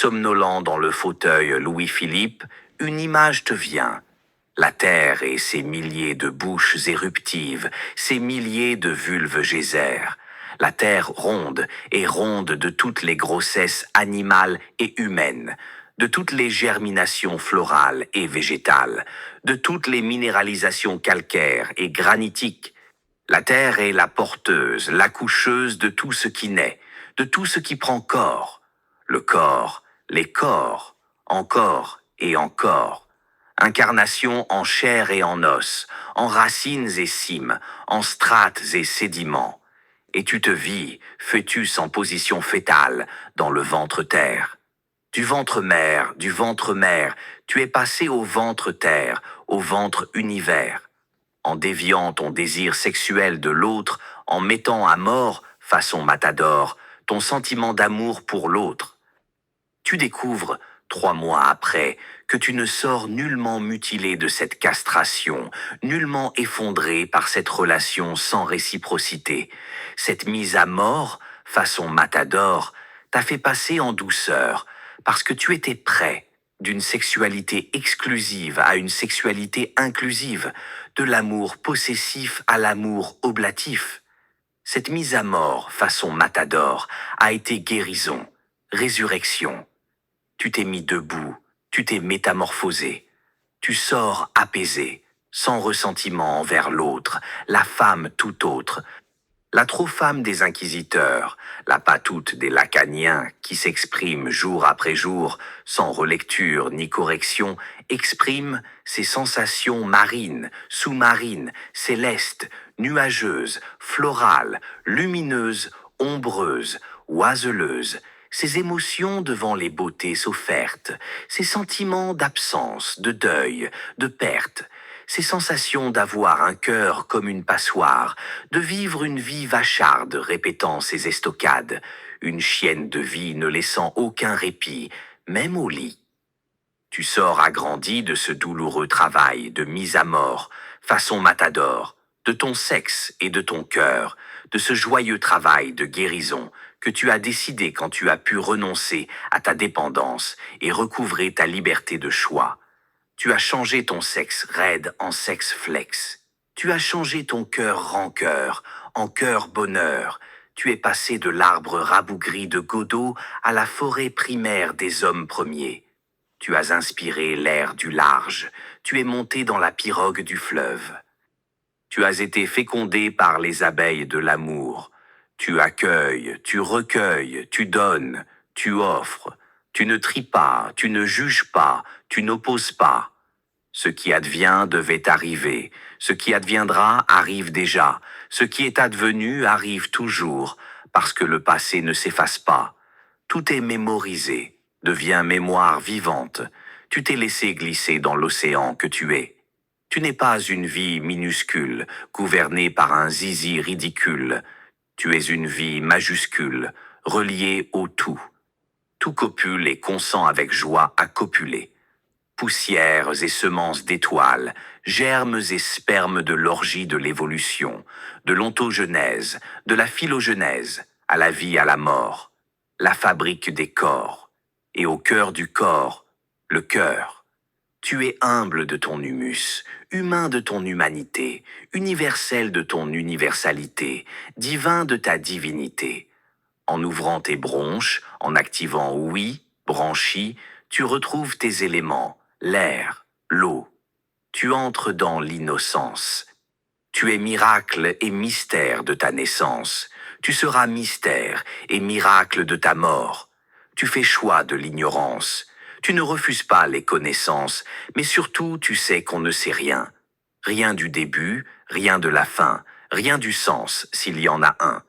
Somnolent dans le fauteuil Louis-Philippe, une image te vient. La terre et ses milliers de bouches éruptives, ses milliers de vulves geysers. La terre ronde et ronde de toutes les grossesses animales et humaines, de toutes les germinations florales et végétales, de toutes les minéralisations calcaires et granitiques. La terre est la porteuse, l'accoucheuse de tout ce qui naît, de tout ce qui prend corps. Le corps, les corps, encore et encore. Incarnation en chair et en os, en racines et cimes, en strates et sédiments. Et tu te vis, fœtus en position fétale, dans le ventre-terre. Du ventre-mère, tu es passé au ventre-terre, au ventre-univers. En déviant ton désir sexuel de l'autre, en mettant à mort, façon matador, ton sentiment d'amour pour l'autre. Tu découvres, 3 mois après, que tu ne sors nullement mutilé de cette castration, nullement effondré par cette relation sans réciprocité. Cette mise à mort, façon matador, t'a fait passer en douceur, parce que tu étais prêt, d'une sexualité exclusive à une sexualité inclusive, de l'amour possessif à l'amour oblatif. Cette mise à mort, façon matador, a été guérison, résurrection. Tu t'es mis debout, tu t'es métamorphosé. Tu sors apaisé, sans ressentiment envers l'autre, la femme tout autre. La trop-femme des inquisiteurs, la patoute des lacaniens qui s'exprime jour après jour, sans relecture ni correction, exprime ses sensations marines, sous-marines, célestes, nuageuses, florales, lumineuses, ombreuses, oiseleuses, ses émotions devant les beautés s'offertes, ses sentiments d'absence, de deuil, de perte, ces sensations d'avoir un cœur comme une passoire, de vivre une vie vacharde répétant ses estocades, une chienne de vie ne laissant aucun répit, même au lit. Tu sors agrandi de ce douloureux travail de mise à mort, façon matador, de ton sexe et de ton cœur, de ce joyeux travail de guérison que tu as décidé quand tu as pu renoncer à ta dépendance et recouvrer ta liberté de choix. Tu as changé ton sexe raide en sexe flex. Tu as changé ton cœur rancœur en cœur bonheur. Tu es passé de l'arbre rabougri de Godot à la forêt primaire des hommes premiers. Tu as inspiré l'air du large. Tu es monté dans la pirogue du fleuve. Tu as été fécondé par les abeilles de l'amour. Tu accueilles, tu recueilles, tu donnes, tu offres. Tu ne tries pas, tu ne juges pas, tu n'opposes pas. Ce qui advient devait arriver. Ce qui adviendra arrive déjà. Ce qui est advenu arrive toujours, parce que le passé ne s'efface pas. Tout est mémorisé, devient mémoire vivante. Tu t'es laissé glisser dans l'océan que tu es. Tu n'es pas une vie minuscule, gouvernée par un zizi ridicule. Tu es une vie majuscule, reliée au tout. Tout copule et consent avec joie à copuler. Poussières et semences d'étoiles, germes et spermes de l'orgie de l'évolution, de l'ontogenèse, de la philogenèse, à la vie, à la mort, la fabrique des corps, et au cœur du corps, le cœur. Tu es humble de ton humus, humain de ton humanité, universel de ton universalité, divin de ta divinité. En ouvrant tes bronches, en activant oui, branchi, tu retrouves tes éléments, l'air, l'eau. Tu entres dans l'innocence. Tu es miracle et mystère de ta naissance. Tu seras mystère et miracle de ta mort. Tu fais choix de l'ignorance. Tu ne refuses pas les connaissances, mais surtout tu sais qu'on ne sait rien. Rien du début, rien de la fin, rien du sens s'il y en a un.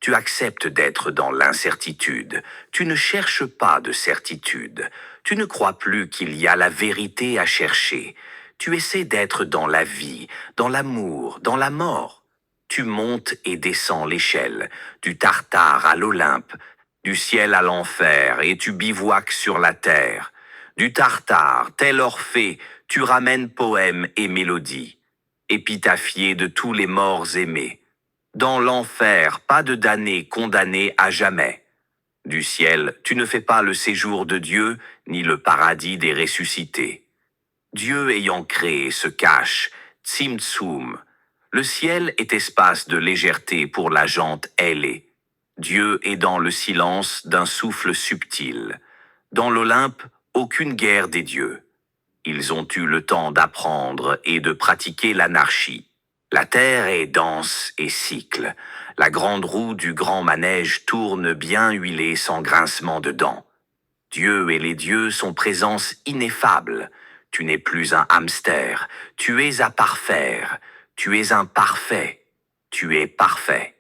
Tu acceptes d'être dans l'incertitude. Tu ne cherches pas de certitude. Tu ne crois plus qu'il y a la vérité à chercher. Tu essaies d'être dans la vie, dans l'amour, dans la mort. Tu montes et descends l'échelle, du Tartare à l'Olympe, du ciel à l'enfer, et tu bivouaques sur la terre. Du Tartare, tel Orphée, tu ramènes poèmes et mélodies, épitaphiés de tous les morts aimés. Dans l'enfer, pas de damné condamné à jamais. Du ciel, tu ne fais pas le séjour de Dieu, ni le paradis des ressuscités. Dieu ayant créé se cache, Tzimtzum. Le ciel est espace de légèreté pour la jante ailée. Dieu est dans le silence d'un souffle subtil. Dans l'Olympe, aucune guerre des dieux. Ils ont eu le temps d'apprendre et de pratiquer l'anarchie. La terre est dense et cycle. La grande roue du grand manège tourne bien huilée sans grincement de dents. Dieu et les dieux sont présence ineffable. Tu n'es plus un hamster, tu es à parfaire. Tu es un parfait, tu es parfait.